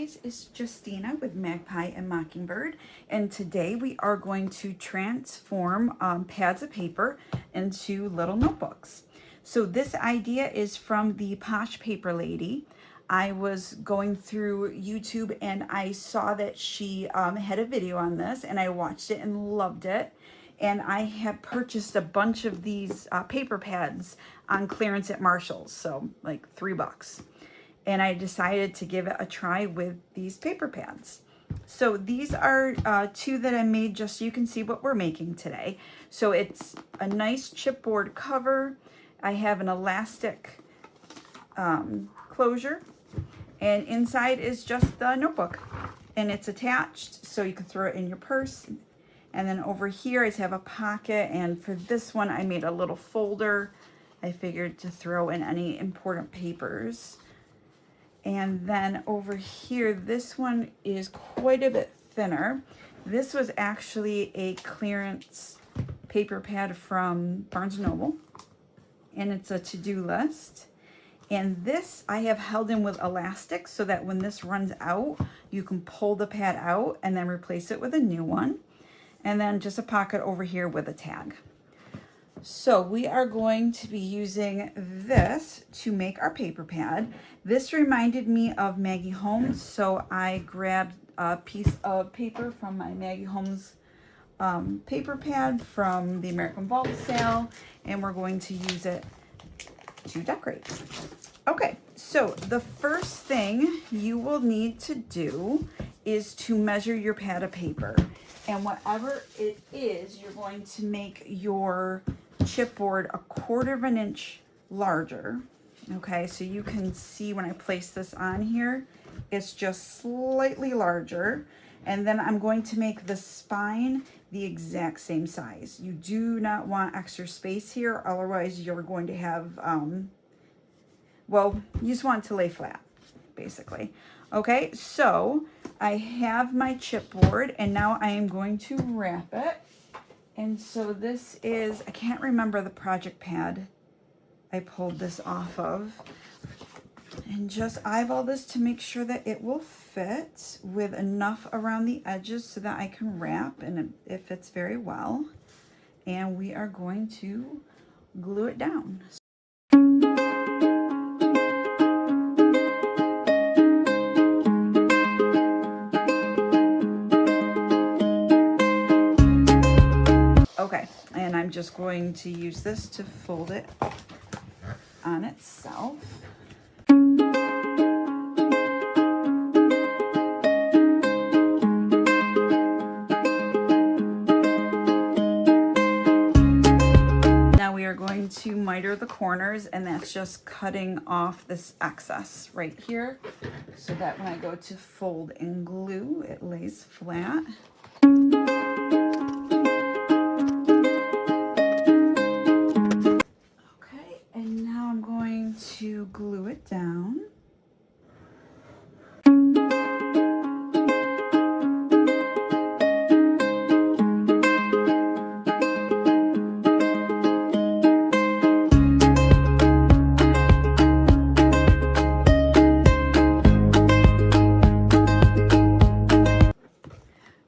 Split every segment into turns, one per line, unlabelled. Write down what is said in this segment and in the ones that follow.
guys, it's Justina with Magpie and Mockingbird, and today we are going to transform pads of paper into little notebooks. So this idea is from the Posh Paper Lady. I was going through YouTube and I saw that she had a video on this, and I watched it and loved it. And I have purchased a bunch of these paper pads on clearance at Marshall's, so like $3. And I decided to give it a try with these paper pads. So these are two that I made just so you can see what we're making today. So it's a nice chipboard cover. I have an elastic closure, and inside is just the notebook, and it's attached so you can throw it in your purse. And then over here I have a pocket, and for this one I made a little folder. I figured to throw in any important papers. And then over here, this one is quite a bit thinner. This was actually a clearance paper pad from Barnes & Noble, and it's a to-do list. And this I have held in with elastic so that when this runs out, you can pull the pad out and then replace it with a new one. And then just a pocket over here with a tag. So we are going to be using this to make our paper pad. This reminded me of Maggie Holmes, so I grabbed a piece of paper from my Maggie Holmes paper pad from the American Vault sale, and we're going to use it to decorate. Okay, so the first thing you will need to do is to measure your pad of paper. And whatever it is, you're going to make your chipboard a 1/4 of an inch larger. Okay, so you can see when I place this on here, it's just slightly larger. And then I'm going to make the spine the exact same size. You do not want extra space here, otherwise you're going to have, well, you just want it to lay flat, basically. Okay, so I have my chipboard, and now I am going to wrap it. And so this is, I can't remember the project pad I pulled this off of. And just eyeball this to make sure that it will fit with enough around the edges so that I can wrap, and it fits very well. And we are going to glue it down. Okay, and I'm just going to use this to fold it on itself. Now we are going to miter the corners, and that's just cutting off this excess right here so that when I go to fold and glue, it lays flat. To glue it down.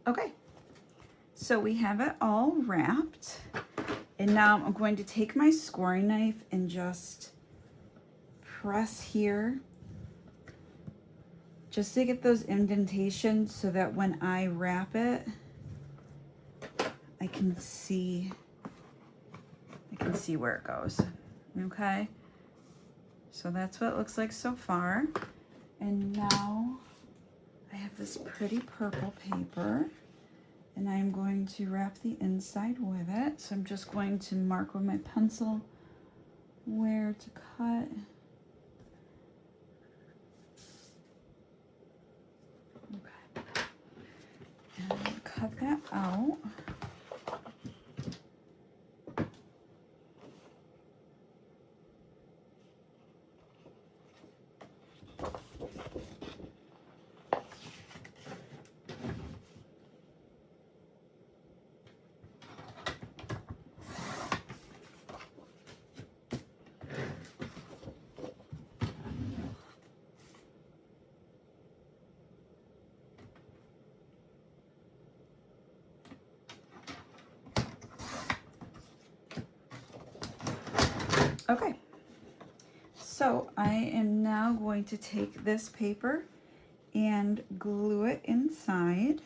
Okay, so we have it all wrapped, and now I'm going to take my scoring knife and just press here just to get those indentations so that when I wrap it, I can see where it goes. Okay, so that's what it looks like so far. And now I have this pretty purple paper, and I'm going to wrap the inside with it. So I'm just going to mark with my pencil where to cut. Cut that out. Okay, so I am now going to take this paper and glue it inside.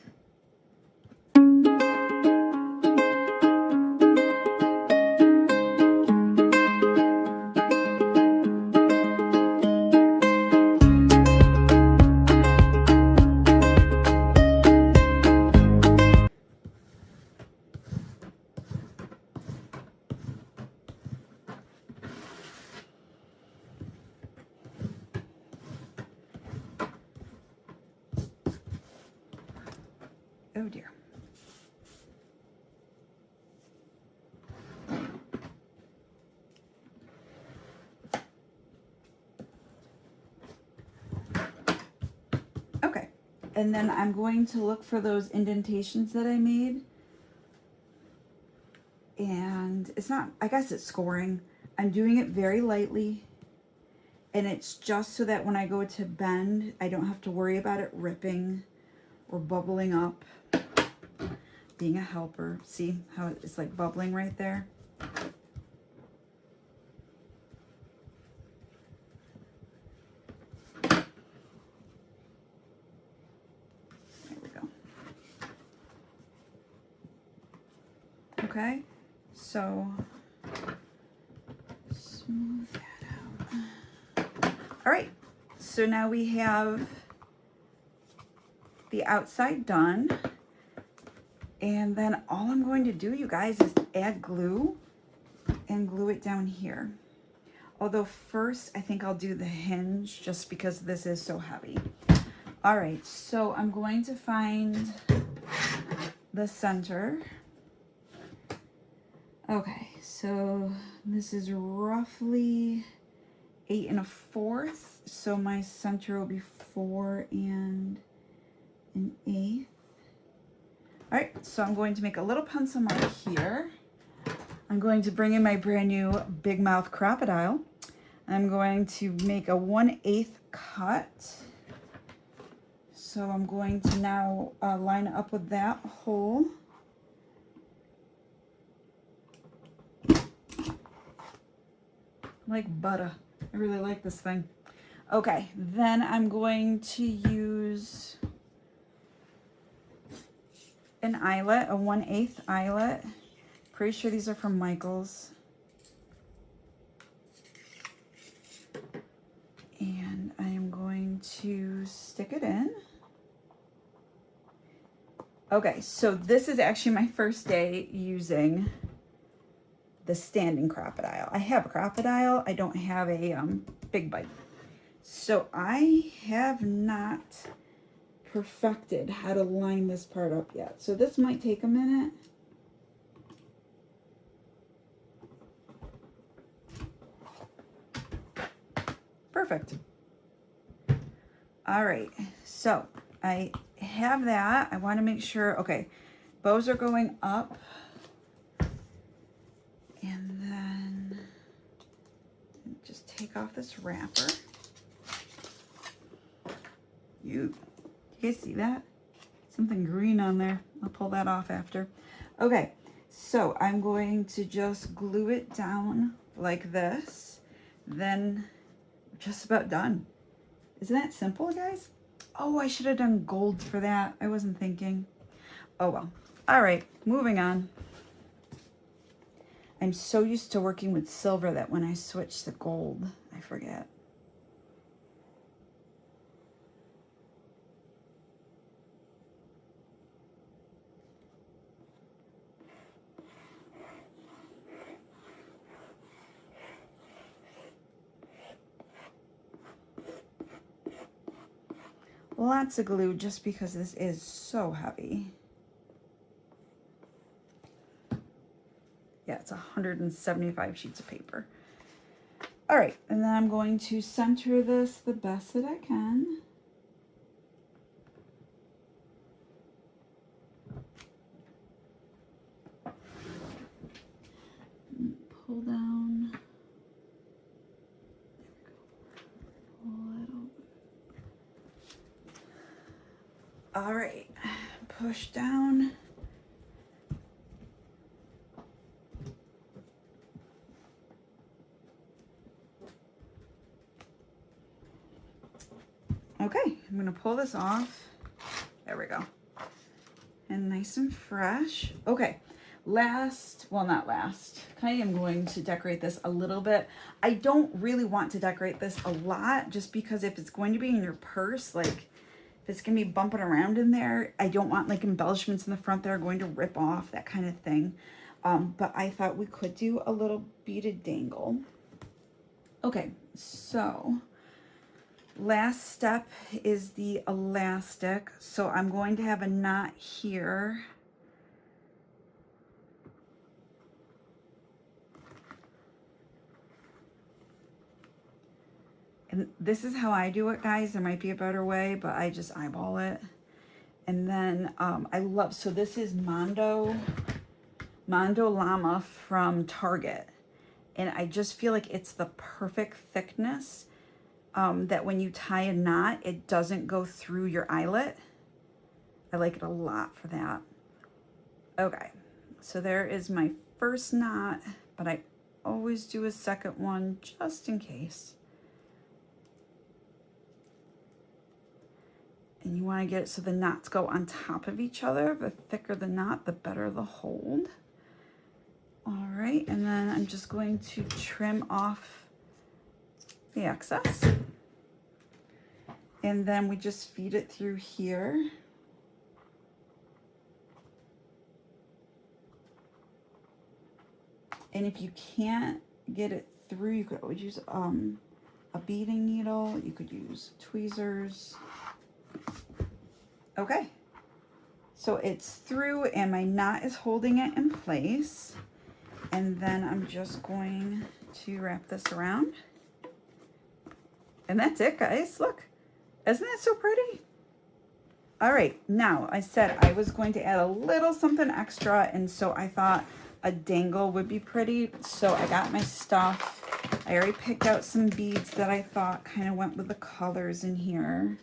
Oh dear. Okay, and then I'm going to look for those indentations that I made. And it's not, I guess it's scoring. I'm doing it very lightly. And it's just so that when I go to bend, I don't have to worry about it ripping or bubbling up. Being a helper. See how it's like bubbling right there? There we go. Okay, so smooth that out. All right, so now we have the outside done. And then all I'm going to do, you guys, is add glue and glue it down here. Although first, I think I'll do the hinge just because this is so heavy. All right, so I'm going to find the center. Okay, so this is roughly 8 1/4. So my center will be 4 1/8. All right, so I'm going to make a little pencil mark here. I'm going to bring in my brand new Big Mouth Crocodile. I'm going to make a 1/8 cut. So I'm going to now line up with that hole. Like butter. I really like this thing. Okay, then I'm going to use an eyelet, a 1/8 eyelet. Pretty sure these are from Michael's. And I am going to stick it in. Okay, so this is actually my first day using the standing crocodile. I have a crocodile. I don't have a big bite. So I have not perfected how to line this part up yet. So this might take a minute. Perfect. All right, so I have that. I want to make sure, okay, bows are going up. And then just take off this wrapper. You guys see that? Something green on there. I'll pull that off after. Okay, so I'm going to just glue it down like this. Then we're just about done. Isn't that simple, guys? Oh, I should have done gold for that. I wasn't thinking. Oh, well. All right, moving on. I'm so used to working with silver that when I switch to gold, I forget. Lots of glue just because this is so heavy. Yeah, it's 175 sheets of paper. All right, and then I'm going to center this the best that I can. Pull down. Pull it over. All right, push down. Okay, I'm gonna pull this off. There we go. And nice and fresh. Okay, last, well not last, I am going to decorate this a little bit. I don't really want to decorate this a lot just because if it's going to be in your purse, like if it's gonna be bumping around in there, I don't want like embellishments in the front that are going to rip off, that kind of thing. But I thought we could do a little beaded dangle. Okay, so last step is the elastic. So I'm going to have a knot here. And this is how I do it, guys. There might be a better way, but I just eyeball it. And then I love, so this is Mondo Llama from Target. And I just feel like it's the perfect thickness that when you tie a knot, it doesn't go through your eyelet. I like it a lot for that. Okay, so there is my first knot, but I always do a second one just in case. And you want to get it so the knots go on top of each other. The thicker the knot, the better the hold. All right, and then I'm just going to trim off the excess. And then we just feed it through here. And if you can't get it through, you could always use a beading needle. You could use tweezers. Okay, so it's through and my knot is holding it in place. And then I'm just going to wrap this around. And that's it, guys. Look, isn't that so pretty? All right, now I said I was going to add a little something extra, and so I thought a dangle would be pretty. So I got my stuff. I already picked out some beads that I thought kind of went with the colors in here.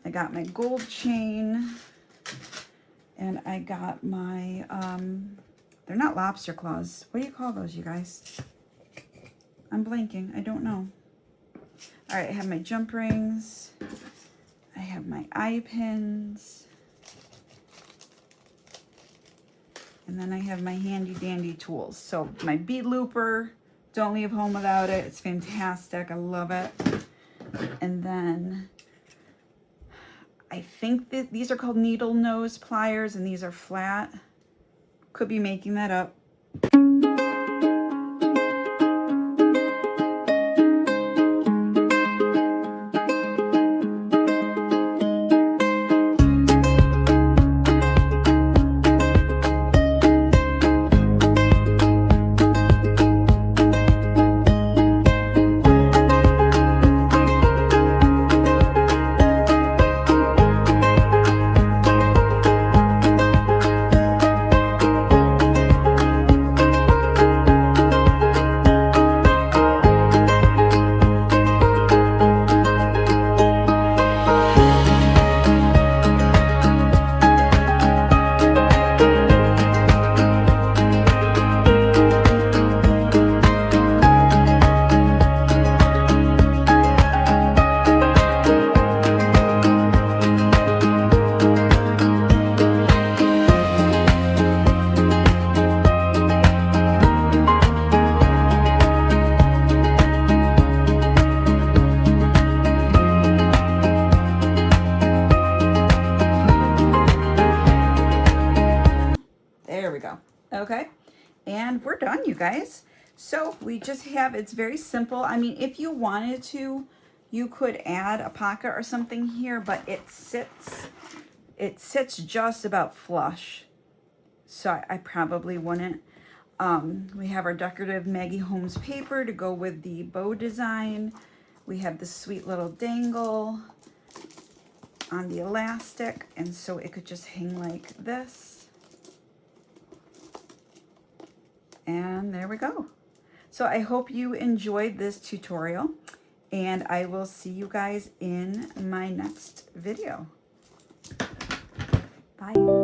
I got my gold chain, and I got my, they're not lobster claws. What do you call those, you guys? I'm blanking, I don't know. All right, I have my jump rings. I have my eye pins. And then I have my handy dandy tools. So my bead looper, don't leave home without it. It's fantastic, I love it. And then I think that these are called needle nose pliers, and these are flat. Could be making that up. Okay, and we're done, you guys. So we just have, it's very simple. I mean, if you wanted to, you could add a pocket or something here, but it sits just about flush. So I probably wouldn't. We have our decorative Maggie Holmes paper to go with the bow design. We have the sweet little dangle on the elastic, and so it could just hang like this. And there we go. So I hope you enjoyed this tutorial, and I will see you guys in my next video. Bye.